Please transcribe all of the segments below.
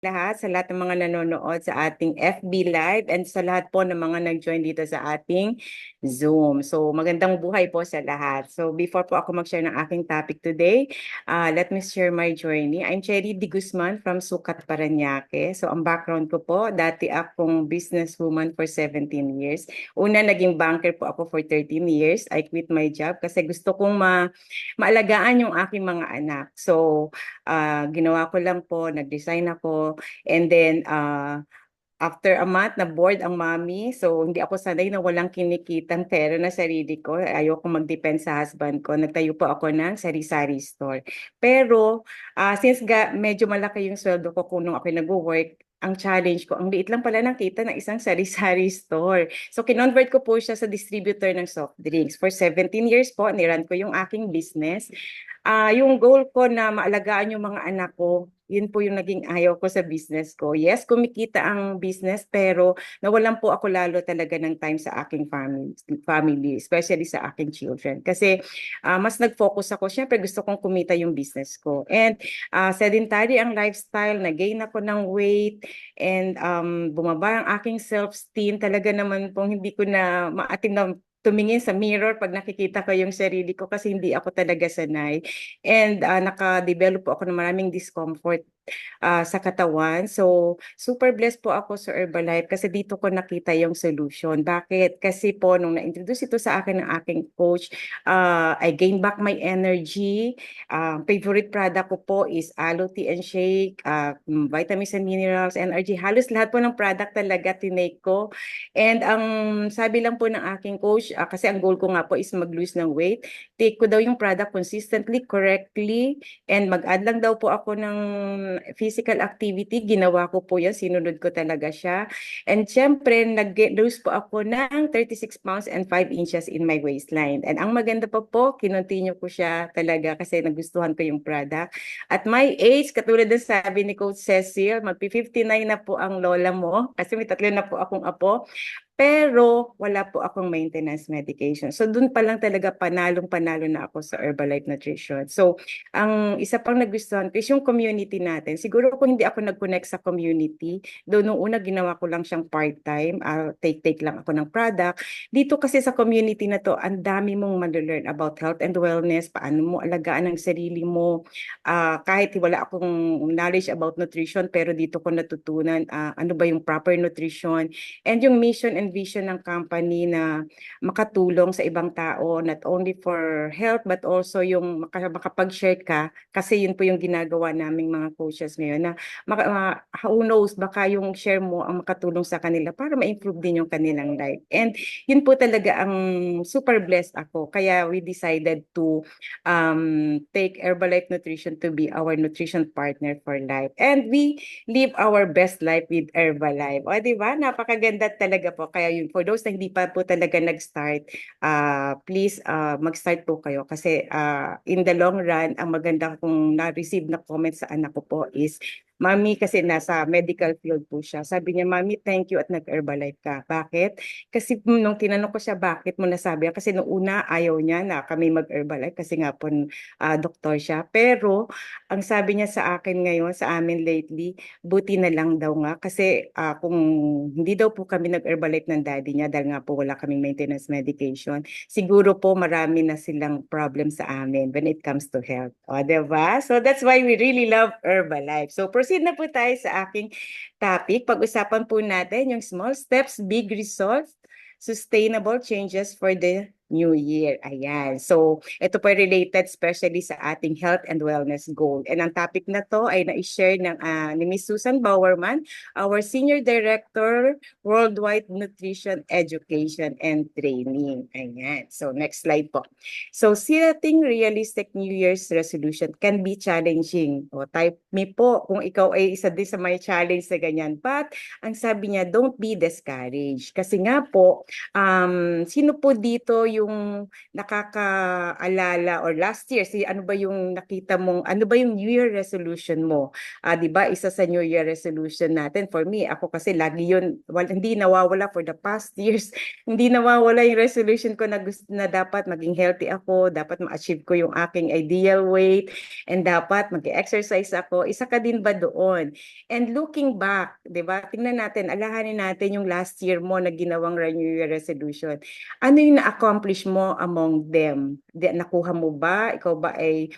Lahat, sa lahat ng mga nanonood sa ating FB Live and sa lahat po ng mga nag-join dito sa ating Zoom. So, magandang buhay po sa lahat. So, before po ako mag-share ng aking topic today, let me share my journey. I'm Cherry D. Guzman from Sucat, Parañaque. So, ang background ko po, dati akong businesswoman for 17 years. Una, naging banker po ako for 13 years. I quit my job kasi gusto kong maalagaan yung aking mga anak. So, ginawa ko lang po, nag-design ako, and then after a month, na-bored ang mommy. So, hindi ako sanay na walang kinikitang pera na sarili ko. Ayoko mag-depend sa husband ko. Nagtayo po ako ng sari-sari store. Pero, since medyo malaki yung sweldo ko kung nung ako nag-work, ang challenge ko, ang liit lang pala ng kita ng isang sari-sari store. So, kinonvert ko po siya sa distributor ng soft drinks. For 17 years po, niran ko yung aking business. Yung goal ko na maalagaan yung mga anak ko, yun po yung naging ayaw ko sa business ko. Yes, kumikita ang business, pero nawalan po ako lalo talaga ng time sa aking family, especially sa aking children. Kasi mas nag-focus ako, syempre gusto kong kumita yung business ko. And sedentary ang lifestyle, nag-gain ako ng weight, and bumaba ang aking self-esteem. Talaga naman pong hindi ko na maatim na tumingin sa mirror pag nakikita ko yung sarili ko kasi hindi ako talaga sanay. And naka-develop po ako ng maraming discomfort sa katawan. So, super blessed po ako sa Herbalife kasi dito ko nakita yung solution. Bakit? Kasi po, nung na-introduce ito sa akin ng aking coach, I gained back my energy. Favorite product ko po is Aloe Tea and Shake, vitamins and minerals, energy. Halos lahat po ng product talaga tinake ko. And ang sabi lang po ng aking coach, kasi ang goal ko nga po is mag-lose ng weight, take ko daw yung product consistently, correctly, and mag-add lang daw po ako ng physical activity. Ginawa ko po yan, sinunod ko talaga siya. And syempre, nag-lose po ako ng 36 pounds and 5 inches in my waistline. And ang maganda pa po, kinontinue ko siya talaga kasi nagustuhan ko yung product. At my age, katulad ng sabi ni Coach Cecil, magpi-59 na po ang lola mo kasi may tatlo na po akong apo. Pero wala po akong maintenance medication. So doon pa lang talaga panalong-panalo na ako sa Herbalife Nutrition. So ang isa pang nagustuhan ko is yung community natin. Siguro kung hindi ako nag-connect sa community, doon nung una ginawa ko lang siyang part-time, take lang ako ng product. Dito kasi sa community na to, ang dami mong ma-learn about health and wellness, paano mo alagaan ang sarili mo. Kahit wala akong knowledge about nutrition, pero dito ko natutunan ano ba yung proper nutrition and yung mission and vision ng company na makatulong sa ibang tao, not only for health but also yung makapag-share ka, kasi yun po yung ginagawa naming mga coaches ngayon na who knows, baka yung share mo ang makatulong sa kanila para ma-improve din yung kanilang life. And yun po talaga ang super blessed ako. Kaya we decided to take Herbalife Nutrition to be our nutrition partner for life. And we live our best life with Herbalife. O, di ba? Napakaganda talaga po. Kaya yun, for those na hindi pa po talaga nag-start, please mag-start po kayo. Kasi in the long run, ang maganda kong na-receive na comment sa anak ko po is, Mami, kasi nasa medical field po siya. Sabi niya, Mami, thank you at nag-Herbalife ka. Bakit? Kasi nung tinanong ko siya, bakit mo nasabi? Kasi nung una, ayaw niya na kami mag-Herbalife kasi nga po doktor siya. Pero, ang sabi niya sa akin ngayon, sa amin lately, buti na lang daw nga kasi kung hindi daw po kami nag-Herbalife ng daddy niya dahil nga po wala kaming maintenance medication, siguro po marami na silang problem sa amin when it comes to health. O, diba? So that's why we really love Herbalife. So proceed na po tayo sa aking topic. Pag-usapan po natin yung small steps, big results, sustainable changes for the new year. Ayan. So, ito po ay related especially sa ating health and wellness goal. And ang topic na to ay na-share ni Miss Susan Bowerman, our Senior Director, Worldwide Nutrition Education and Training. Ayan. So, next slide po. So, setting realistic New Year's resolution can be challenging. O, type me po kung ikaw ay isa din sa may challenge na ganyan. But, ang sabi niya, don't be discouraged. Kasi nga po, sino po dito yung nakakaalala or last year, ano ba yung nakita mong, ano ba yung New Year resolution mo? 'Di ba, isa sa New Year resolution natin, for me, ako kasi lagi yun, hindi nawawala for the past years, hindi nawawala yung resolution ko na gusto na dapat maging healthy ako, dapat ma-achieve ko yung aking ideal weight, and dapat mag-exercise ako. Isa ka din ba doon? And looking back, 'di ba? Tingnan natin, alahanin natin yung last year mo na ginawang New Year resolution. Ano yung na-accomplish mo among them? Nakuha mo ba? Ikaw ba ay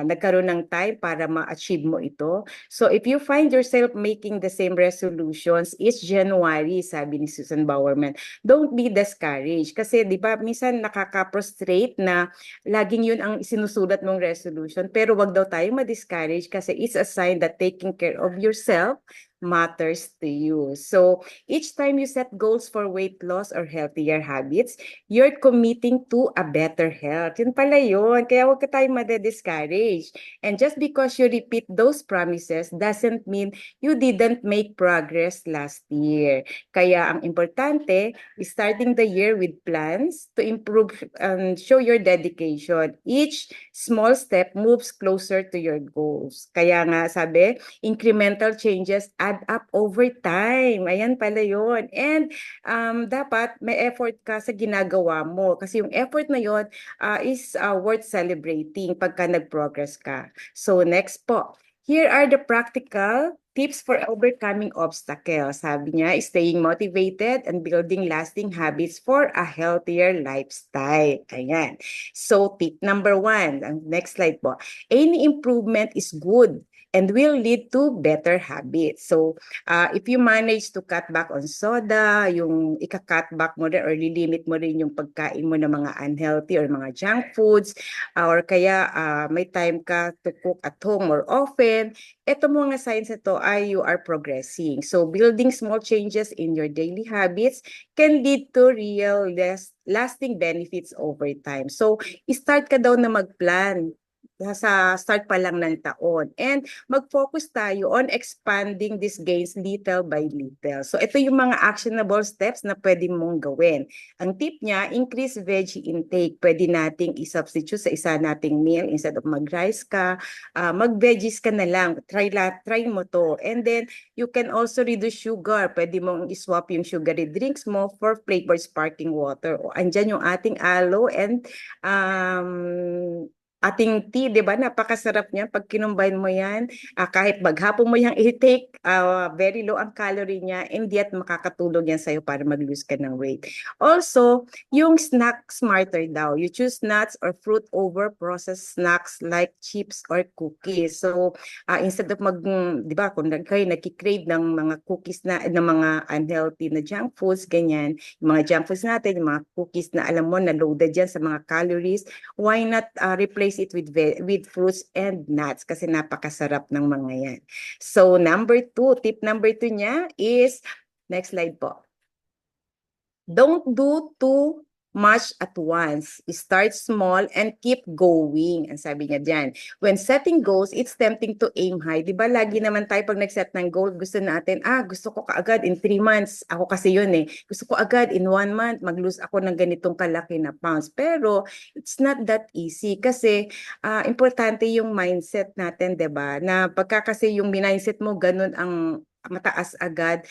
nagkaroon ng time para ma-achieve mo ito? So if you find yourself making the same resolutions each January, sabi ni Susan Bowerman, don't be discouraged. Kasi di ba minsan nakaka-frustrate na laging yun ang sinusulat mong resolution. Pero wag daw tayo ma-discourage kasi it's a sign that taking care of yourself matters to you. So each time you set goals for weight loss or healthier habits, you're committing to a better health. Yun pala yun. Kaya huwag ka tayong made-discourage. And just because you repeat those promises doesn't mean you didn't make progress last year. Kaya ang importante is starting the year with plans to improve and show your dedication. Each small step moves closer to your goals. Kaya nga sabi, incremental changes add up over time. Ayan pala yun. And dapat may effort ka sa ginagawa mo. Kasi yung effort na yun is worth celebrating pagka nag-progress ka. So next po, here are the practical tips for overcoming obstacles. Sabi niya, staying motivated and building lasting habits for a healthier lifestyle. Ayan. So tip number 1, ang next slide po. Any improvement is good and will lead to better habits. So, if you manage to cut back on soda, yung ika-cut back mo rin or lilimit mo rin yung pagkain mo ng mga unhealthy or mga junk foods, or kaya may time ka to cook at home more often, ito mga signs ito ay you are progressing. So, building small changes in your daily habits can lead to real lasting benefits over time. So, start ka daw na mag-plan sa start pa lang ng taon. And mag-focus tayo on expanding these gains little by little. So ito yung mga actionable steps na pwede mong gawin. Ang tip niya, increase veggie intake. Pwede nating i-substitute sa isa nating meal instead of mag-rice ka, mag-veggies ka na lang. Try mo to. And then you can also reduce sugar. Pwede mong i-swap yung sugary drinks mo for flavored sparkling water. O andyan yung ating aloe and ating tea, di ba? Napakasarap niya pag kinumbine mo yan. Kahit maghapon mo yung i-take, very low ang calorie niya, and yet makakatulong yan sa'yo para mag-lose ka ng weight. Also, yung snack smarter daw. You choose nuts or fruit over processed snacks like chips or cookies. So, instead of di ba, kung kayo nagkikrave ng mga cookies na, ng mga unhealthy na junk foods, ganyan, yung mga junk foods natin, yung mga cookies na alam mo na loaded yan sa mga calories, why not replace it with fruits and nuts kasi napakasarap ng mga yan. So tip number 2 niya is, next slide po. Don't do too much at once. Start small and keep going. Ang sabi niya dyan. When setting goals, it's tempting to aim high. Di ba lagi naman tayo pag nag-set ng goal, gusto natin, gusto ko kaagad in 3 months. Ako kasi yun eh. Gusto ko agad in 1 month, mag-lose ako ng ganitong kalaki na pounds. Pero it's not that easy kasi importante yung mindset natin, di ba? Na pagka kasi yung mindset mo, ganun ang mataas agad,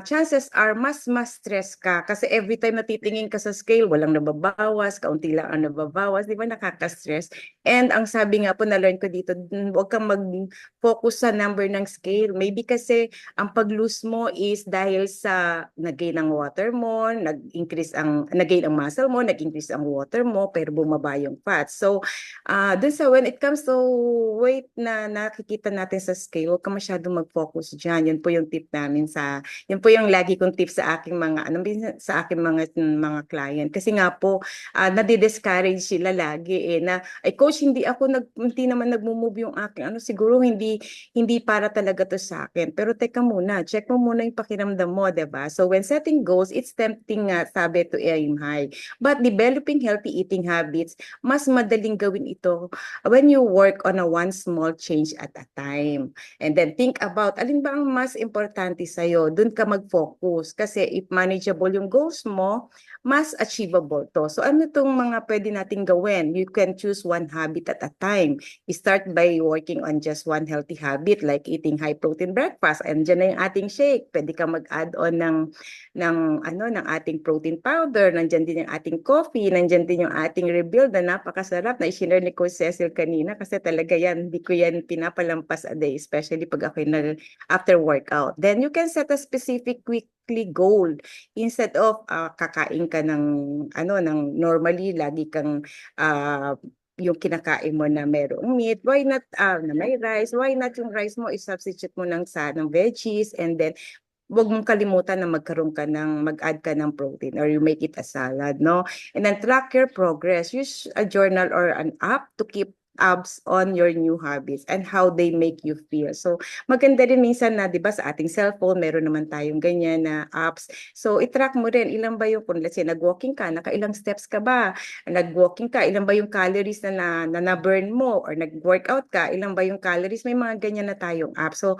chances are mas stress ka kasi every time natitingin ka sa scale, walang nababawas, kaunti lang ang nababawas, di ba nakaka-stress? And ang sabi nga po na-learn ko dito, huwag kang mag-focus sa number ng scale. Maybe kasi ang pag-lose mo is dahil sa nag-gain ang water mo, nag-gain ang muscle mo, nag-increase ang water mo, pero bumaba yung fat. So, dun sa when it comes to weight na nakikita natin sa scale, huwag ka masyadong mag-focus dyan. Yun po yung tip namin yun po yung lagi kong tip sa aking sa aking mga client. Kasi nga po, nadi-discourage sila lagi na, ay coach, hindi naman nagmo-move yung aking, siguro hindi para talaga to sa akin. Pero teka muna, check mo muna yung pakiramdam mo, diba? So when setting goals, it's tempting sabi to aim high. But developing healthy eating habits, mas madaling gawin ito when you work on one small change at a time. And then think about, alin ba ang mas importante sa'yo, dun ka mag-focus. Kasi if manageable yung goals mo, mas achievable to. So ano itong mga pwede nating gawin? You can choose one habit at a time. Start by working on just one healthy habit like eating high protein breakfast. And dyan na yung ating shake. Pwede ka mag-add on ng ating protein powder. Nandyan din yung ating coffee. Nandyan din yung ating rebuild na napakasarap na i-share ni Coach Cecil kanina kasi talaga yan, hindi ko yan pinapalampas a day, especially pag ako'y after workout. Then you can set a specific weekly goal instead of kakain ka ng normally lagi kang yung kinakain mo na merong meat, why not na may rice, why not yung rice mo i-substitute mo ng veggies, and then wag mong kalimutan na mag-add ka ng protein or you make it a salad, no? And then track your progress. Use a journal or an app to keep tabs on your new habits and how they make you feel. So, maganda rin minsan na, di ba, sa ating cellphone, meron naman tayong ganyan na apps. So, i-track mo rin, ilan ba yung, kung let's say, nag-walking ka, nakailang steps ka ba? Nag-walking ka, ilan ba yung calories na burn mo? Or nag-workout ka, ilan ba yung calories? May mga ganyan na tayong app. So,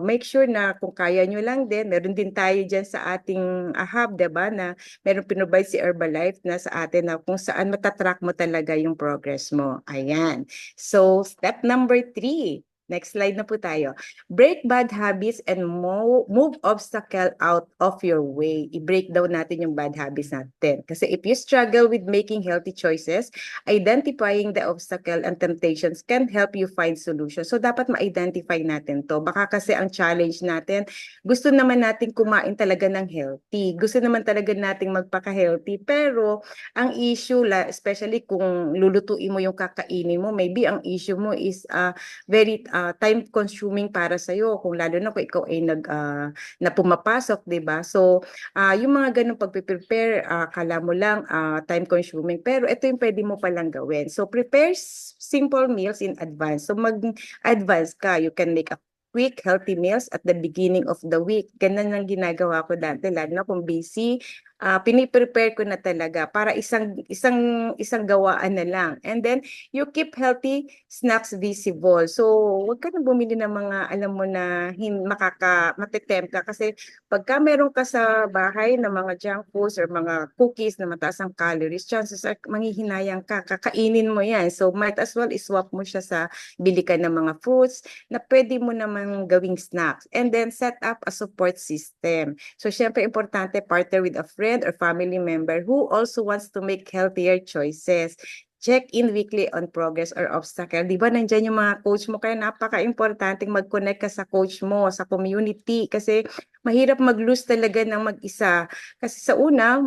make sure na kung kaya nyo lang din, meron din tayo dyan sa ating hub, diba, na meron pinrovide si Herbalife na sa atin na kung saan matatrack mo talaga yung progress mo. Ayan. So, step number 3. Next slide na po tayo. Break bad habits and move obstacle out of your way. I-break down natin yung bad habits natin. Kasi if you struggle with making healthy choices, identifying the obstacle and temptations can help you find solutions. So, dapat ma-identify natin to. Baka kasi ang challenge natin, gusto naman natin kumain talaga ng healthy. Gusto naman talaga nating magpaka-healthy. Pero, ang issue, especially kung lulutuin mo yung kakainin mo, maybe ang issue mo is very time consuming para sa iyo kung lalo na kung ikaw ay na pumapasok, 'di ba? So yung mga ganung pagpe-prepare kala mo lang time consuming, pero ito yung pwede mo palang gawin. So prepare simple meals in advance. So mag-advance ka. You can make a quick healthy meals at the beginning of the week. Ganun ang ginagawa ko dati, lalo na kung busy. Piniprepare ko na talaga para isang gawaan na lang. And then you keep healthy snacks visible. So, huwag ka na bumili ng mga alam mo na matitempt ka kasi pagka meron ka sa bahay na mga junk foods or mga cookies na mataas ang calories, chances are manghihinayang ka, kakainin mo yan. So, might as well iswap mo siya sa bili ka ng mga fruits na pwede mo naman gawing snacks. And then set up a support system. So, syempre importante partner with a friend or family member who also wants to make healthier choices. Check in weekly on progress or obstacle. Di ba nandyan yung mga coach mo? Kaya napaka-importante mag-connect ka sa coach mo, sa community. Kasi mahirap mag-lose talaga ng mag-isa. Kasi sa una,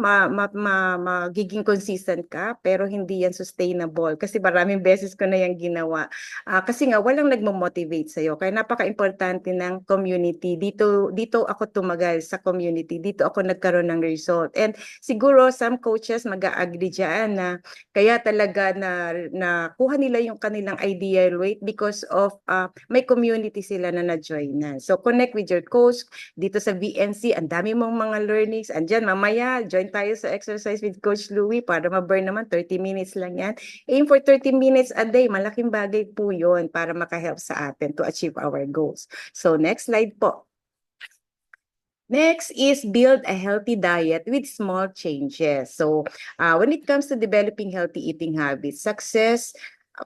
magiging consistent ka, pero hindi yan sustainable. Kasi maraming beses ko na yan ginawa. Kasi nga, walang nagmo-motivate sa'yo. Kaya napaka-importante ng community. Dito ako tumagal sa community. Dito ako nagkaroon ng result. And siguro, some coaches mag-a-agree dyan na kaya talaga na kuha nila yung kanilang ideal weight because of may community sila na na-join na. So connect with your coach dito sa VNC. Ang dami mong mga learnings. Andyan, mamaya, join tayo sa exercise with Coach Louie para ma-burn naman. 30 minutes lang yan. Aim for 30 minutes a day. Malaking bagay po yun para makahelp sa atin to achieve our goals. So next slide po. Next is build a healthy diet with small changes. So, when it comes to developing healthy eating habits, success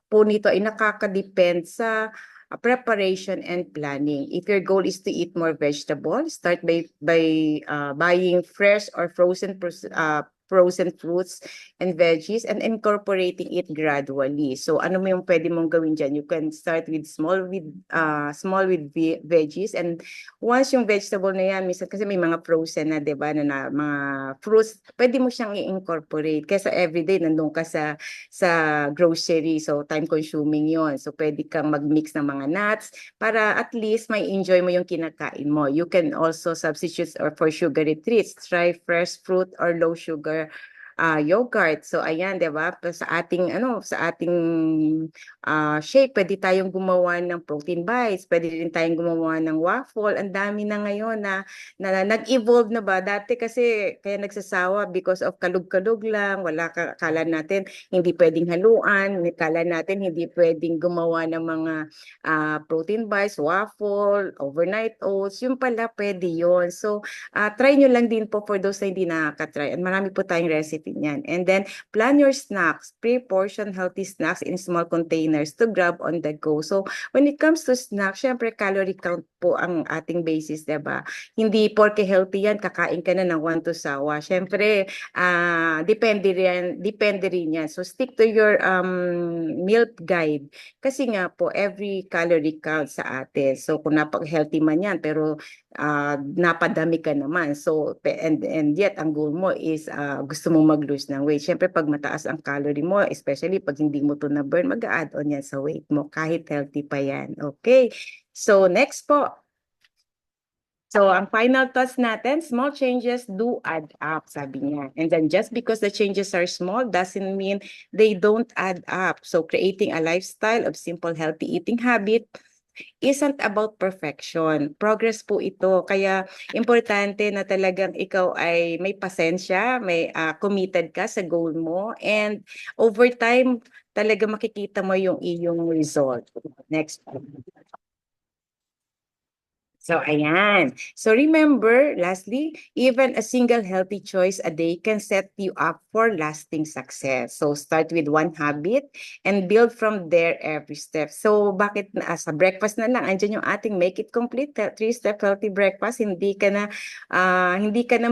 po nito ay nakakadepend sa preparation and planning. If your goal is to eat more vegetables, start by buying fresh or frozen fruits and veggies and incorporating it gradually. So ano mo yung pwede mong gawin dyan? You can start with small with veggies, and once yung vegetable na yan, minsan kasi may mga frozen na, 'di ba, na mga fruits, pwede mo siyang i-incorporate kaysa everyday nandun ka sa grocery. So time consuming 'yon. So pwede kang mag-mix ng mga nuts para at least may enjoy mo yung kinakain mo. You can also substitute or for sugary treats, try fresh fruit or low sugar yogurt. So ayan, 'di ba? Sa ating sa ating shake, pwede tayong gumawa ng protein bites, pwede din tayong gumawa ng waffle. Ang dami na ngayon na nag-evolve na ba? Dati kasi kaya nagsasawa because of kalug-kalug lang, wala kala natin hindi pwedeng haluan, kala natin hindi pwedeng gumawa ng mga protein bites, waffle, overnight oats, yung pala pwede yun. So, try nyo lang din po for those na hindi nakaka-try. And marami po tayong recipe niyan. And then, plan your snacks, pre-portion healthy snacks in small containers to grab on the go. So, when it comes to snacks, syempre calorie count po ang ating basis, diba? Hindi porke healthy yan, kakain ka na ng 1 to sawa. Syempre, depende rin yan. So, stick to your meal guide. Kasi nga po, every calorie counts sa atin. So, kung napag-healthy man yan, pero napadami ka naman. So, and yet, ang goal mo is gusto mo mag-lose ng weight. Siyempre, pag mataas ang calorie mo, especially pag hindi mo to na-burn, mag-add on yan sa weight mo, kahit healthy pa yan. Okay? So, next po. So, ang final thoughts natin, small changes do add up, sabi niya. And then just because the changes are small doesn't mean they don't add up. So, creating a lifestyle of simple, healthy eating habit isn't about perfection. Progress po ito. Kaya importante na talagang ikaw ay may pasensya, may committed ka sa goal mo, and over time, talaga makikita mo yung iyong result. Next. So, ayan. So, remember, lastly, even a single healthy choice a day can set you up for lasting success. So, start with one habit and build from there every step. So, bakit sa breakfast na lang, andyan yung ating make it complete, 3-step healthy breakfast, hindi ka na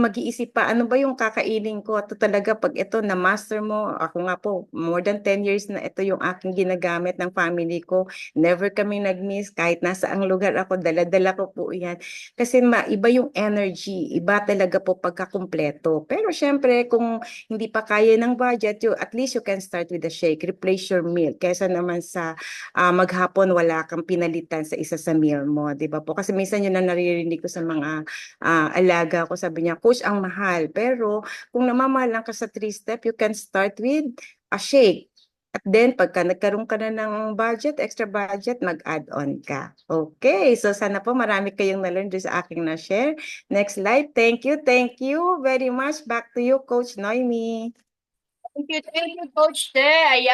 mag-iisip pa, ano ba yung kakainin ko? Ito talaga, pag ito na-master mo, ako nga po, more than 10 years na ito yung aking ginagamit ng family ko. Never kami nag-miss, kahit nasa ang lugar ako, dala-dala ko po yan. Kasi iba yung energy, iba talaga po pagkakumpleto. Pero syempre, kung hindi pa kaya ng budget, at least you can start with a shake, replace your meal, kaysa naman sa maghapon wala kang pinalitan sa isa sa meal mo, di ba po? Kasi minsan yun ang naririnig ko sa mga alaga ko, sabi niya, Coach, ang mahal. Pero kung namamahal lang ka sa 3-step, you can start with a shake. At then, pagka nagkaroon ka na ng budget, extra budget, mag-add on ka. Okay, so sana po marami kayong na-learn doon sa aking na-share. Next slide. Thank you very much. Back to you, Coach Noemi. Thank you, Coach Te. Ayan.